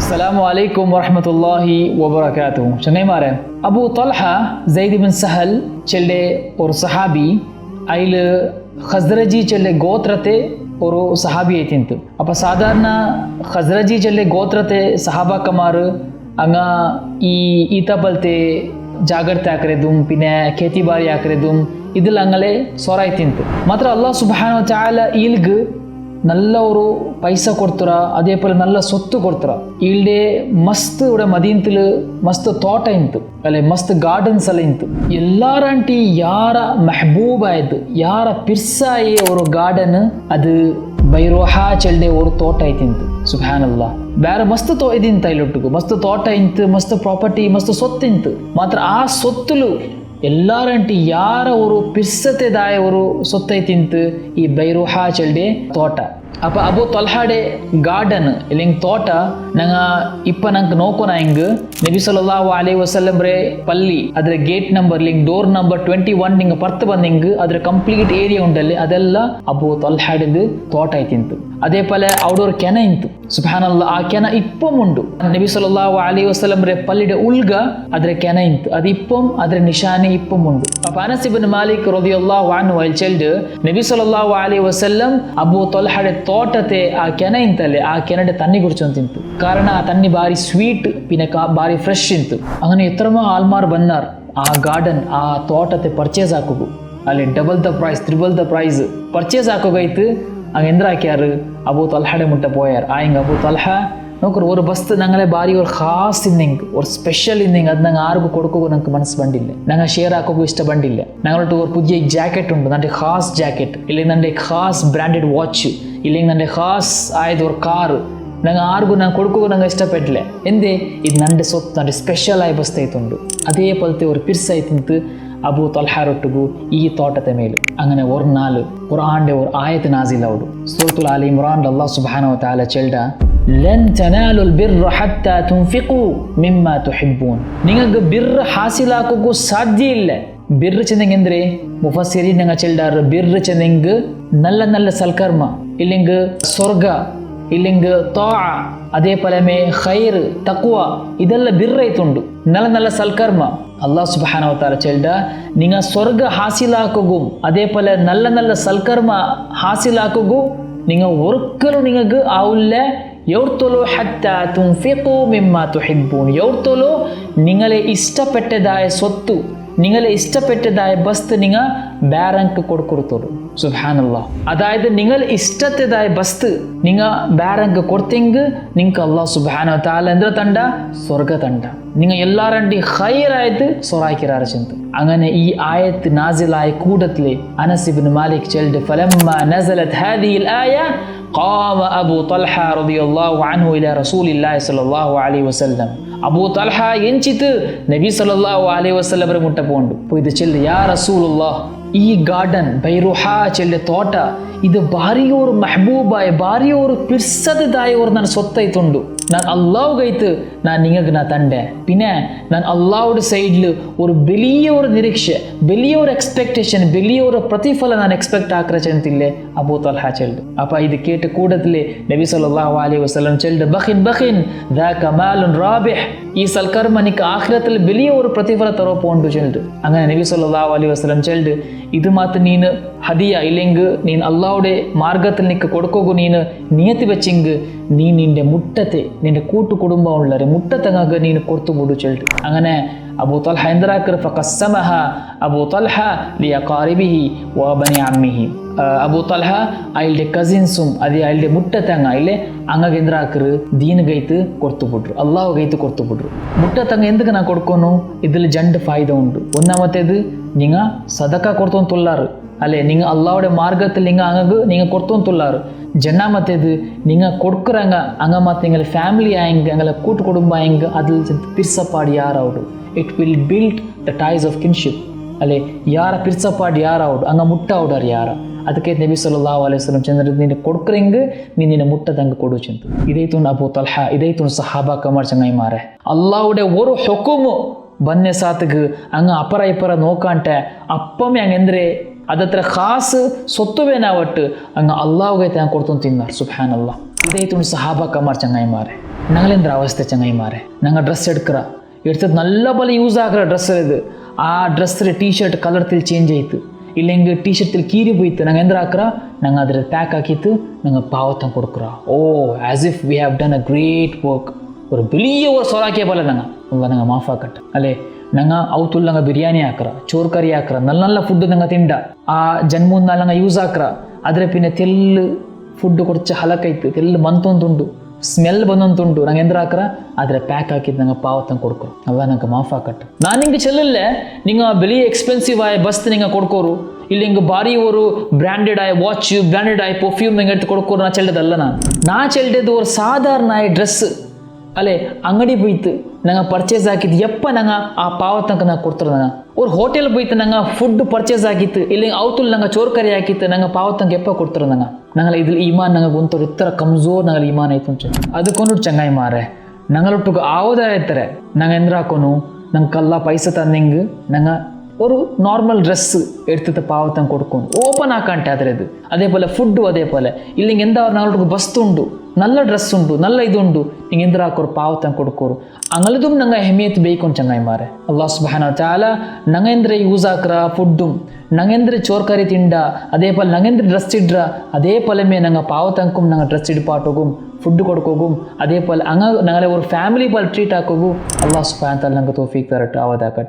Assalamu alaikum warahmatullahi wabarakatuh. चंगेमारे Abu Talha ज़ैद बिन सहल चले और सहाबी आइल खजरजी चले गोत्रते और सहाबी ऐतिंत अप साधारण खजरजी चले गोत्रते सहाबा कमार अंगा ईता बलते ಜಾಗ್ರತೆ ಆಕರೆದುಂ ಪಿನೆ ಖೇತಿ ಬಾರಿ ಆಕರೆದುಂ ಇದಿಲ್ಲ ಅಂಗಲೇ ಸೊರ ಐತಿಂತು ಮಾತ್ರ ಅಲ್ಲಾಹ್ ಸುಬ್ಹಾನಹು ವ ತಆಲ ಇಲ್ಗ್ ನಲ್ಲವರು ಪೈಸಾ ಕೊಡ್ತಾರ ಅದೇ ಪರ ನಲ್ಲ ಸೊತ್ತು ಕೊಡ್ತಾರ ಇಲ್ಡೆ ಮಸ್ತ್ ಉಡ ಮದೀಂತಲು ಮಸ್ತ್ ತೋಟ ಇಂತು ಅಲ್ಲೇ ಮಸ್ತ್ ಗಾರ್ಡನ್ಸ್ ಎಲ್ಲ ಇಂತು ಎಲ್ಲಾರಂಟಿ ಯಾರ ಮೆಹಬೂಬ್ ಆಯ್ತು ಯಾರ ಪಿರ್ಸಾಯಿ ಅವರು ಗಾರ್ಡನ್ ಅದು ಬೈರೋಹಾ ಚೆಲ್ಡೆ ಅವರು ತೋಟ ಐತಿಂತು ಸುಬ್ಹಾನಲ್ಲಾಹ್ ಬೇರೆ ಮಸ್ತ್ ಇದಿಂತ ಇಲ್ಲೊಟ್ಟಿಗೂ ಮಸ್ತ್ ತೋಟ ಇಂತು ಮಸ್ತ್ ಪ್ರಾಪರ್ಟಿ ಮಸ್ತ್ ಸೊತ್ತಿಂತು ಮಾತ್ರ ಆ ಸೊತ್ತುಲು ಎಲ್ಲಾರಂಟಿ ಯಾರ ಅವರು ಪಿರ್ಸತೆದಾಯವರು ಸೊತ್ತೈತಿಂತು ಈ ಬೈರೋಹಾ ಚೆಲ್ಡೆ ತೋಟ ಅಪ್ಪ ಅಬು ತಲ್ಹಾಡೆ ಗಾರ್ಡನ್ ಇಲ್ಲಿ ತೋಟ ನಂಗ ನಂಗೆ ನೋಕೋನ ಹಿಂಗ ನಬಿ ಸಲ್ಲಲ್ಲಾಹು ಅಲೈಹಿ ವಸಲ್ಲಂ ರೇ ಪಲ್ಲಿ ಅದ್ರ gate number League door number 21 ನಿಂಗ ಪರ್ತ್ ಬಂದಿಂಗ್ ಅದ್ರ ಕಂಪ್ಲೀಟ್ ಏರಿಯಾ ಉಂಡಲ್ಲಿ ಅದೆಲ್ಲ ಅಬು ತಲ್ಹಾಡೆದು ತೋಟ ಐತಿಂತು ಅದೇ ಪಲೆ ಔಡೋರ್ ಕೆನ ಇಂತು ಸುಬ್ಹಾನಲ್ಲಾಹ್ ಆ ಕೆನ ಇಪ್ಪಂ ಉಂಡು ನಬಿ ಸಲ್ಲಲ್ಲಾಹು ಅಲೈಹಿ ವಸಲ್ಲಂ ರೇ ಪಲ್ಲಿಡೆ ಉಲ್ಗ ಅದ್ರ ಕೆನ ಇಂತು ಅದು ಇಪ್ಪಂ ಅದ್ರ ನಿಶಾನೆ ಇಪ್ಪಂ ಉಂಡು ಅನಸ್ ಇಬ್ನ್ ಮಾಲಿಕ್ ರದಿಯಲ್ಲಾಹು ಅನ್ಹು ಚೆಲ್ಡ್ ನಬಿ ಸಲ್ಲಲ್ಲಾಹು ಅಲೈಹಿ ವಸಲ್ಲಂ ಅಬು ತಲ್ಹಾಡೆ ತೋಟತೆ ಆ ಕೆನ ಇಂತಲ್ಲೇ ಆ ಕೆನಡೆ ತನ್ನಿ ಕುಡ್ಚೊಂತಿಂತು ಕಾರಣ ಆ ತನ್ನಿ ಬಾರಿ ಸ್ವೀಟ್ ಪಿನಕ ಬಾರಿ ಫ್ರೆಶ್ ಇಂತು അങ്ങനെ എത്രമോ ആൾമാർ ബന്നാർ ആ ഗാർഡൻ ആ തോട്ടത്തെ പർച്ചേസ് ആക്കുക ಅಲ್ಲಿ double the price triple the price purchase ಆಕೋಗೈತು ಹಂಗೆ ಎಂದ್ರ ಹಾಕ್ಯಾರು ಅಬೂ ತಲ್ಹಾಡೆ ಮುಟ್ಟ ಪೋಯಾರ್ ಆ ಹಿಂಗೆ ಅಬೂ ತಲ್ಹಾ ನೋಕ್ರು ஒரு ಬಸ್ತ್ ನಂಗಲೆ ಬಾರಿ ஒரு ಖಾಸ್ ಇನ್ನಿಂಗ್ ஒரு ಸ್ಪೆಷಲ್ ಇನ್ನಿಂಗ್ ಅದು ನಂಗೆ ಆರ್ಗು ಕೊಡ್ಕೋಗು ನಂಗೆ ಮನಸ್ಸು ಬಂದಿಲ್ಲ ನಂಗೆ ಶೇರ್ ಹಾಕೋಗು ಇಷ್ಟ ಬಂದಿಲ್ಲ ನಂಗಲೊಟ್ಟು ஒரு പുതിയ ಜಾಕೆಟ್ ಉಂಟು ನಂಗೆ ಖಾಸ್ ಜಾಕೆಟ್ ಇಲ್ಲಿ ನಂಗೆ ಖಾಸ್ ಬ್ರ್ಯಾಂಡೆಡ್ ವಾಚ್ ಇಲ್ಲಿ ನಂಗೆ ಖಾಸ್ ಆಯ್ದು ஒரு ಕಾರು ನಂಗೆ ಆರ್ಗು ನಂಗೆ ಕೊಡ್ಕೋಗು ನಂಗೆ ಇಷ್ಟಪಟ್ಟಿಲ್ಲ ಎಂದೇ ಇದು ನಂಡೆ ಸೊತ್ತು ನಂಡೆ ಸ್ಪೆಷಲ್ ಆಗಿ ಬಸ್ತೈತುಂಡು ಅದೇ ಪಲ್ತೆ ஒரு ಪಿರ್ಸೈತಿಂತು ಅಬೂ ತಲ್ಹಾರೊಟ್ಟಿಗೂ ಈ ತೋಟದ ಮೇಲೆ അങ്ങനെ ഒരു നാല് ഖുർആന്റെ ഒരു ആയത്ത് നാസിൽ ആവുdu സൂറത്തുൽ ആലി ഇമ്രാൻ അല്ലാഹു സുബ്ഹാനഹു വ തആല ചെൽഡ ലൻ തനാലുൽ ബിർറ ഹത്താ തുൻഫിഖു മിമ്മാ തുഹിബ്ബൂൻ നിങ്ങൾക്ക് ബിർറ് ಹಾಸಿಲಾಕೋಕು ಸಾಧ್ಯ ಇಲ್ಲ ಬಿರ್ರ್ ಚೆಂದಂಗೆಂದ್ರೆ ಮುಫಸ್ಸಿರೀನ್ ನಂಗ ಚೆಲ್ಡಾರ್ ಬಿರ್ರ್ ಚೆಂದಂಗ್ ನಲ್ಲ ನಲ್ಲ ಸಲ್ಕರ್ಮ ಇಲ್ಲಿಂಗ್ ಸ್ವರ್ಗ ಇಲ್ಲಿಂಗ್ ತಾಅ ಅದೇ ಪಲಮೆ ಖೈರ್ ತಕ್ವಾ ಇದೆಲ್ಲ ಬಿರ್ರ್ ಐತುಂಡು ನಲ್ಲ ನಲ್ಲ ಸಲ್ಕರ್ಮ ಅಲ್ಲಾಹ್ ಸುಬ್ಹಾನಹು ವ ತಆಲ ಚೆಲ್ಡ ನಿಂಗ ಸ್ವರ್ಗ ಹಾಸಿಲಾಕೋಗು ಅದೇ ಪಲ ನಲ್ಲ ನಲ್ಲ ಸಲ್ಕರ್ಮ ಹಾಸಿಲಾಕೋಗು ನಿಂಗ ವರ್ಕಲು ನಿಂಗ ಆವುಲ್ಲೆ ಯೌರ್ತೊಲು ಹತ್ತಾ ತುನ್ಫಿಕು ಮಿಮ್ಮಾ ತುಹಿಬ್ಬೂನ್ ಯೌರ್ತೊಲು ನಿಂಗಲೆ ಇಷ್ಟಪಟ್ಟದಾಯ ಸೊತ್ತು നിങ്ങളെ ഇഷ്ടപ്പെട്ടതായ ബസ്ത് നിങ്ങൾ ബാരങ്ക് കൊടുക്കൊടുത്തോളൂ സുബ്ഹാനല്ലാഹ് അതായത് നിങ്ങൾ ഇഷ്ടപ്പെട്ടതായ ബസ്ത് നിങ്ങൾ ബാരങ്ക് കൊടുത്തെങ്കിൽ നിങ്ങൾക്ക് അല്ലാഹു സുബ്ഹാനഹു വ തആല എന്ത്ര തണ്ട സ്വർഗ്ഗ തണ്ട നിങ്ങൾ എല്ലാരണ്ടി ഖൈറായത് സൊറാക്കിറാർ ചിന്ത അങ്ങനെ ഈ ആയത്ത് നാസിലായ കൂട്ടത്തിലെ അനസ് ഇബ്നു മാലിക് ചെൽഡ് ഫലമ്മ നസലത് ഹാദിഹിൽ ആയ قام أبو طلحة رضي الله عنه إلى رسول الله صلى الله عليه وسلم ಅಬೂ ತಲ್ಹಾ ಎಂಚಿತು ನಬಿ ಸಲ್ಲಲ್ಲಾಹು ಅಲೈಹಿ ವಸಲ್ಲಂ ರ ಮುಟ್ಟ ಪೋಂಡು ಪೋಯ್ದು ಚೆಲ್ಲೆ ಯಾ ರಸೂಲುಲ್ಲಾಹ್ ಈ ಗಾರ್ಡನ್ ಬೈರುಹಾ ಚೆಲ್ಲೆ ತೋಟ ಇದು ಬಾರಿಯೋರು ಮೆಹಬೂಬಾಯ ಬಾರಿಯೋರು ಪಿರ್ಸದಾಯವರು ನನ್ನ ಸೊತ್ತೈತುಂಡು ನಾನು ಅಲ್ಲಾವ್ಗೈತು ನಾನು ನಿಂಗೆ ನಾ ತಂಡೆ പിന്നെ நான் அல்லாஹ்வுடைய சைடுல ஒரு பெரிய ஒரு நிரீட்சை பெரிய ஒரு எக்ஸ்பெக்டேஷன் பெரிய ஒரு பிரதிஃபல நான் எக்ஸ்பெக்ட் ஆக்குறேன்ತಿல்ಲೆ ಅಬೂ ತಲ್ಹಾ ಚೆಲ್ಡ್ ಅಪ್ಪ ಇದು ಕೇಟ ಕೂಡದಲ್ಲೇ ನಬಿ ಸಲ್ಲಲ್ಲಾಹು ಅಲೈಹಿ ವಸಲ್ಲಂ ಚೆಲ್ಡ್ ಬಖಿನ್ ذاك مال رابح ಈ ಸಲ್ಕರ್ಮ ನಿಕ ಆಖಿರತಲ್ಲಿ ಬೆಲಿಯ ஒரு ಪ್ರತಿಫಲ ತರೋ ಪೋಂಡು ಚೆಲ್ಡ್ അങ്ങനെ നബി സല്ലല്ലാഹു അലൈഹി വസല്ലം ಚೆಲ್ಡ್ ಇದು ಮಾತು ನೀನು ಹದಿಯ ಇಲ್ಲಿಂಗ್ ನೀನು ಅಲ್ಲಾಹ್ವುಡೆ ಮಾರ್ಗದಲ್ಲಿ ನಿಕ್ಕ ಕೊಡ್ಕೋಗು ನೀನು ನಿಯತಿ ಬೆಚ್ಚಿಂಗ್ ನೀ ನಿಂಡೆ ಮುಟ್ಟತೆ ನಿಂಡೆ ಕೂಟು ಕುಟುಂಬ ಉಳ್ಳರೆ ಮುಟ್ಟತಂಗಾಗ ನೀನು ಕೊಡ್ತು ಬಿಡು ಚೆಲ್ಡ್ അങ്ങനെ ಅಬೂ ತಲ್ಹಾ ಎಂದರಾಕರ್ ಫಕಸ್ಸಮಹ ಅಬೂ ತಲ್ಹಾ ಲಿಯಕಾರಿಬಿಹಿ ವ ಬನಿ ಅಮ್ಮಿಹಿ ಅಬೂ ತಲ್ಹಾ ಅಯ್ಲ್ಡೆ ಕಸಿನ್ಸುം ಅದೇ ಅಯ್ಲ್ಡೆ ಮುಟ್ಟತಂಗ ಇಲ್ಲೇ ಅಂಗಾಗ ಎಂದರಾಕರ್ ದೀನ್ಗೈತು ಕೊಡ್ತು ಬಿಡ್ರು ಅಲ್ಲಾಹ್ಗೈತು ಕೊಡ್ತು ಬಿಡ್ರು ಮುಟ್ಟತಂಗ ಎಂದಕ್ಕೆ ನಾ ಕೊಡ್ಕೋನು ಇದ್ರಲ್ಲಿ ಜಂಡ್ ಫಾಯ್ದ ಉಂಟು ഒന്നാമത്തേത് നിങ്ങ സദക്ക കൊടുത്തോന്ന് തുള്ളാറ് അല്ലെ നിങ്ങൾ അള്ളാഹുടെ മാർഗത്തിൽ നിങ്ങൾ അങ്ങക്ക് നിങ്ങൾ കൊടുത്തോന്ന് തുള്ളാറ് ജന്നാമത്തേത് നിങ്ങൾ കൊടുക്കുറങ്ങ അങ്ങ മാത്ര നിങ്ങൾ ഫാമിലി ആയെങ്കിൽ അങ്ങനെ കൂട്ടുകുടുംബം ആയെങ്കിൽ അതിൽ പിർസപ്പാട് യാറാവുಡು it will build the ties of kinship അല്ലെ ಯಾರ ಪಿರ್ಸಪಾಡ್ ಯಾರಾವುಡು ಅಂಗ ಮುಟ್ಟಾವುಡಾರ ಯಾರ ಅದಕ್ಕೆ ನಬಿ ಸಲ್ಲಲ್ಲಾಹು ಅಲೈಹಿ ವಸಲ್ಲಂ ಚಂದ್ರ ನಿನ್ನ ಕೊಡ್ಕರೆಂಗ ನಿನ್ನ ಮುಟ್ಟದಂಗ ಕೊಡು ಚಂತ ಇದೈತು ಅಬೂ ತಲ್ಹಾ ಇದೈತು ಸಹಾಬಾ ಕಮರ್ ಚಂಗೈ ಮಾರೆ ಅಲ್ಲಾಹುಡೆ ഒരു ಹುಕುಮು ಬನ್ನೆ ಸಾತ್ಗೆ ಹಂಗ ಅಪರ ಇಪರ ನೋಕಾಂಟೆ ಅಪ್ಪಮ್ಮೆ ಹಂಗೆಂದ್ರೆ ಅದತ್ರ ಖಾಸ್ ಸೊತ್ತುವೇನಾವಟ್ಟು ಹಂಗ ಅಲ್ಲಾಹ್ಗೆ ತಾನು ಕೊಡ್ತು ತಿನ್ನಾರ ಸುಬ್ಹಾನಲ್ಲಾಹ್ ಇದೈತು ಸಹಾಬಾ ಕಮರ್ ಚಂಗೈ ಮಾರೆ ഞങ്ങളെന്താ അവസ്ഥ ചങ്ങായിമാരെ ഞങ്ങൾ ഡ്രസ്സ് എടുക്കുക എടുത്തത് നല്ല പോലെ യൂസ് ആക്കുക ഡ്രസ്സ് ഇത് ആ ഡ്രസ്സിൽ ടീഷർട്ട് കളർത്തിൽ ചേഞ്ച് ആയിತ್ತು ഇല്ലെങ്കിൽ ടീഷർട്ടിൽ കീറി പോയിತ್ತು ഞങ്ങൾ എന്താಕ್ರ ഞങ്ങൾ അതിൽ ಪ್ಯಾಕ್ ಹಾಕಿತ್ತು ഞങ്ങൾ ಪಾವತಂ ಕೊಡ್ಕ್ರ oh as if we have done a great work ஒரு பெரிய ஒரு சொலாக்கிய போல நாங்கள் மாஃப் ஆக்கட்ட ಅಲ್ಲೇ ನಂಗೆ ಅವತ್ತು ನಂಗೆ ಬಿರಿಯಾನಿ ಹಾಕ್ರ ಚೋರ್ ಕರಿ ಹಾಕ್ರ നല്ല നല്ല ಫುಡ್ ನಂಗೆ ತಿಂಡ ಆ ಜನ್ಮೂನ್ ನಂಗೆ ಯೂಸ್ ಹಾಕ್ರ ಆದರೆ ಪಿನ್ನ ತೆಲ್ಲು ಫುಡ್ ಕೊಡ್ಚ ಹಲಕೈತು ತೆಲ್ಲು ಮಂತೊಂದುಂಡು ಸ್ಮೆಲ್ ಬಂದಂತುಂಡು ನಂಗೆ ಎಂದ್ರ ಹಾಕ್ರ ಆದರೆ ಪ್ಯಾಕ್ ಹಾಕಿದ್ದು ನಂಗೆ ಪಾವತಂಗೆ ಕೊಡ್ಕೊರು ಅವ ನಂಗೆ ಮಾಫ್ ಹಾಕಟ್ಟು ನಾನು ಹಿಂಗೆ ಚೆಲ್ಲಲ್ಲೇ ನಿಂಗೆ ಬೆಲೆ ಎಕ್ಸ್ಪೆನ್ಸಿವ್ ಆಯ ಬಸ್ ನಿಂಗೆ ಕೊಡ್ಕೋರು ಇಲ್ಲಿ ಹಿಂಗೆ ಭಾರಿ ಅವರು ಬ್ರ್ಯಾಂಡೆಡ್ ಆಯ ವಾಚ್ ಬ್ರ್ಯಾಂಡೆಡ್ ಆಯ ಪರ್ಫ್ಯೂಮ್ ಹಿಂಗೆ ಎತ್ತು ಕೊಡ್ಕೋರು ನಾ ಚೆಲ್ಲದಲ್ಲ ನಾ ಚೆಲ್ಲದು ஒரு சாதாரண ಆಯ ಡ್ರೆಸ್ ಅಲ್ಲೇ ಅಂಗಡಿ போய்த்து ನಂಗೆ ಪರ್ಚೇಸ್ ಹಾಕಿದ್ದು ಎಪ್ಪ ನಂಗೆ ಆ ಪಾವತಂಕ ನಂಗೆ ಕೊಡ್ತಾರೆ ನಂಗೆ ஒரு ಹೋಟೆಲ್ போய்த்து ನಂಗೆ ಫುಡ್ ಪರ್ಚೇಸ್ ಹಾಕಿತ್ತು ಇಲ್ಲಿ ಅವತ್ತಲ್ಲಿ ನಂಗೆ ಚೋರ್ ಕರಿ ಹಾಕಿತ್ತು ನಂಗೆ ಪಾವತಂಕ ಎಪ್ಪ ಕೊಡ್ತಾರೆ ನಂಗೆ ഞങ്ങൾ ഇതിൽ ഈമാൻ ഞങ്ങൾ ഗുന്തോർ ഇത്ര കംസോർ ഞങ്ങൾ ഈമാൻ ആയിട്ടുണ്ട് അതുകൊണ്ടു ചങ്ങായി മാറെ ഞങ്ങളൊട്ടുക ആവതായത്തരെ ഞങ്ങൾ എന്താക്കുന്നു ഞങ്ങൾക്കല്ല പൈസ തന്നെങ്കിൽ ഞങ്ങൾ ഒരു നോർമൽ ഡ്രസ്സ് എടുത്തിട്ട് പാവത്തം കൊടുക്കും ഓപ്പൺ ആക്കാണ്ട് അതിലത് അതേപോലെ ഫുഡും അതേപോലെ ഇല്ലെങ്കിൽ എന്താ ഞങ്ങൾക്ക് ബസ്തു ഉണ്ട് നല്ല ഡ്രസ്സ് ഉണ്ട് നല്ല ഇതുണ്ട് നിങ്ങൾ എന്തിനാക്കൊരു പാവത്തം കൊടുക്കോರು അങ്ങനതും ഞങ്ങൾ ಹೆಮಿಯತ್ ಬೇಯ್ಕೊಂಡು ಚಂಗಾಯಿಮಾರೆ ಅಲ್ಲಾಹ್ ಸುಬ್ಹಾನಹು ತಆಲ ನಂಗೆಂದ್ರೆ ಯೂಸ್ ಆಕ್ರ ಫುಡ್ಡುം ನಂಗೆಂದ್ರೆ ಚೋರ್ಕರಿ ತಿಂಡ അതേപോലെ ನಂಗೆಂದ್ರೆ ಡ್ರೆಸ್ ಇಡ್ರ അതേപോലെ ഞങ്ങൾ പാവത്തಂക്കും ഞങ്ങൾ ಡ್ರೆಸ್ ഇടിപ്പാട്ടോകും ഫുഡ് കൊടുക്കോകും അതേപോലെ ഞങ്ങളെ ഒരു ഫാമിലി പോലെ ട്രീറ്റ് ആക്കോകും അല്ലാഹ് സുബ്ഹാനഹു തആല ഞങ്ങൾക്ക് തൗഫീഖ് തരട്ടെ അവതാക്കട്ടെ